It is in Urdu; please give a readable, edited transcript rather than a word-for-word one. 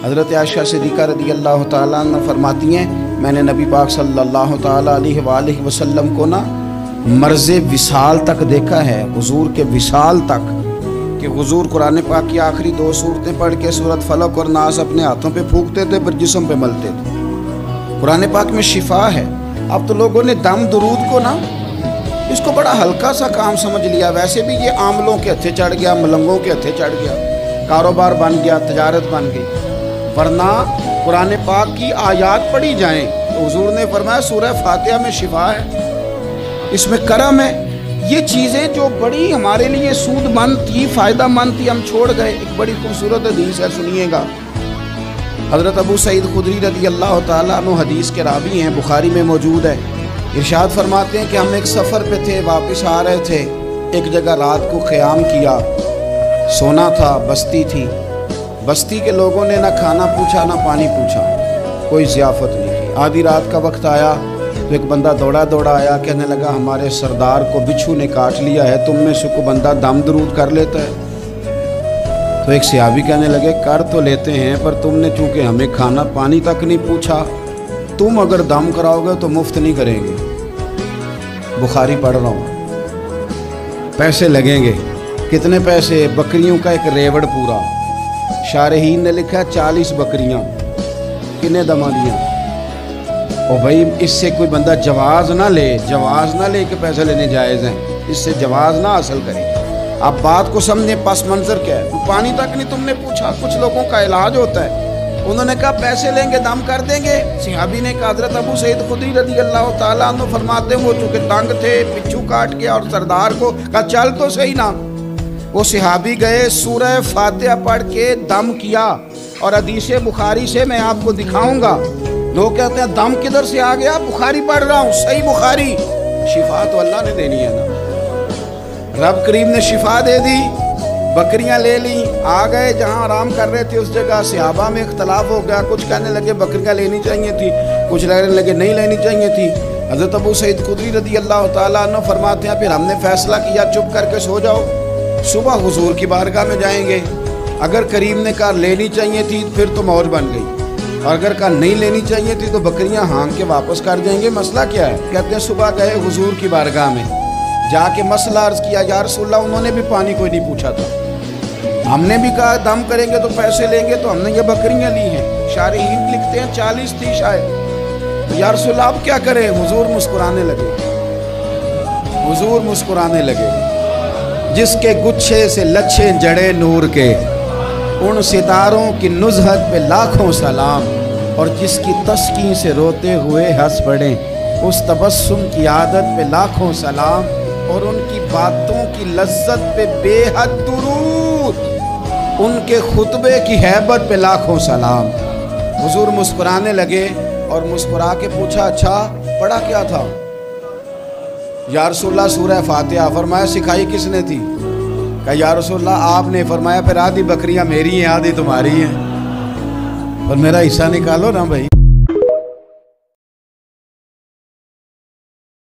حضرت عائشہ صدیقہ رضی اللہ تعالیٰ عنہ فرماتی ہیں میں نے نبی پاک صلی اللہ تعالیٰ علیہ وآلہ وسلم کو نا مرض وصال تک دیکھا ہے، حضور کے وصال تک، کہ حضور قرآن پاک کی آخری 2 سورتیں پڑھ کے سورۃ فلق اور ناس اپنے ہاتھوں پہ پھونکتے تھے، پھر جسم پہ ملتے تھے۔ قرآن پاک میں شفا ہے۔ اب تو لوگوں نے دم درود کو نا اس کو بڑا ہلکا سا کام سمجھ لیا۔ ویسے بھی یہ عاملوں کے ہتھے چڑھ گیا، ملنگوں کے ہتھے چڑھ گیا، کاروبار بن گیا، تجارت بن گئی۔ ورنہ قرآن پاک کی آیات پڑھی جائیں تو حضور نے فرمایا سورہ فاتحہ میں شفا ہے، اس میں کرم ہے۔ یہ چیزیں جو بڑی ہمارے لیے سود مند تھی، فائدہ مند تھی، ہم چھوڑ گئے۔ ایک بڑی خوبصورت حدیث ہے، سنیے گا۔ حضرت ابو سعید خدری رضی اللہ تعالیٰ عنہ حدیث کے راوی ہیں، بخاری میں موجود ہے۔ ارشاد فرماتے ہیں کہ ہم ایک سفر پہ تھے، واپس آ رہے تھے، ایک جگہ رات کو قیام کیا، سونا تھا، بستی تھی۔ بستی کے لوگوں نے نہ کھانا پوچھا نہ پانی پوچھا، کوئی ضیافت نہیں کی۔ آدھی رات کا وقت آیا تو ایک بندہ دوڑا آیا، کہنے لگا ہمارے سردار کو بچھو نے کاٹ لیا ہے، تم میں سے کوئی بندہ دم درود کر لیتا ہے؟ تو ایک صحابی کہنے لگے کر تو لیتے ہیں، پر تم نے چونکہ ہمیں کھانا پانی تک نہیں پوچھا، تم اگر دم کراؤ گے تو مفت نہیں کریں گے۔ بخاری پڑھ رہا ہوں، پیسے لگیں گے۔ کتنے پیسے؟ بکریوں کا ایک ریوڑ پورا۔ شارحین نے لکھا 40 بکریاں، کنے دما دیا؟ اور بھائی اس سے کوئی بندہ جواز نہ لے کہ پیسے لینے جائز ہیں، اس سے جواز نہ حاصل کرے۔ آپ بات کو سمجھیں، پس منظر کیا ہے؟ پانی تک نہیں تم نے پوچھا۔ کچھ لوگوں کا علاج ہوتا ہے، انہوں نے کہا پیسے لیں گے دم کر دیں گے۔ صحابی نے کہا حضرت ابو سعید خدری رضی اللہ تعالیٰ عنہ فرماتے ہیں وہ چونکہ تنگ تھے، پچھو کاٹ کے، اور سردار کو کہا چل تو صحیح نا۔ وہ صحابی گئے، سورہ فاتحہ پڑھ کے دم کیا، اور حدیث بخاری سے میں آپ کو دکھاؤں گا۔ لوگ کہتے ہیں دم کدھر سے آ گیا؟ بخاری پڑھ رہا ہوں، صحیح بخاری۔ شفا تو اللہ نے دینی ہے نا، رب کریم نے شفا دے دی۔ بکریاں لے لی، آ گئے جہاں آرام کر رہے تھے اس جگہ۔ صحابہ میں اختلاف ہو گیا، کچھ کہنے لگے بکریاں لینی چاہیے تھی، کچھ کہنے لگے نہیں لینی چاہیے تھی۔ حضرت ابو سعید خدری رضی اللہ تعالیٰ عنہ فرماتے ہیں پھر ہم نے فیصلہ کیا چپ کر کے سو جاؤ، صبح حضور کی بارگاہ میں جائیں گے۔ اگر کریم نے کہا لینی چاہیے تھی پھر تو موج بن گئی، اور اگر کہا نہیں لینی چاہیے تھی تو بکریاں ہانک کے واپس کر جائیں گے۔ مسئلہ کیا ہے؟ کہتے ہیں صبح گئے حضور کی بارگاہ میں، جا کے مسئلہ عرض کیا، یا رسول اللہ انہوں نے بھی پانی کوئی نہیں پوچھا تھا، ہم نے بھی کہا دم کریں گے تو پیسے لیں گے، تو ہم نے یہ بکریاں لی ہیں۔ شارحین لکھتے ہیں 40 تھی شاید۔ یا رسول اللہ اب کیا کریں؟ حضور مسکرانے لگے۔ جس کے گچھے سے لچھے جڑے نور کے، ان ستاروں کی نزہت پہ لاکھوں سلام، اور جس کی تسکین سے روتے ہوئے ہنس پڑے، اس تبسم کی عادت پہ لاکھوں سلام، اور ان کی باتوں کی لذت پہ بے حد درود، ان کے خطبے کی ہیبت پہ لاکھوں سلام۔ حضور مسکرانے لگے اور مسکرا کے پوچھا اچھا پڑھا کیا تھا؟ یا رسول اللہ سورہ فاتحہ۔ فرمایا سکھائی کس نے تھی؟ کہا یا رسول اللہ آپ نے۔ فرمایا پھر آدھی بکریاں میری ہیں آدھی تمہاری ہیں، اور میرا حصہ نکالو نا بھائی۔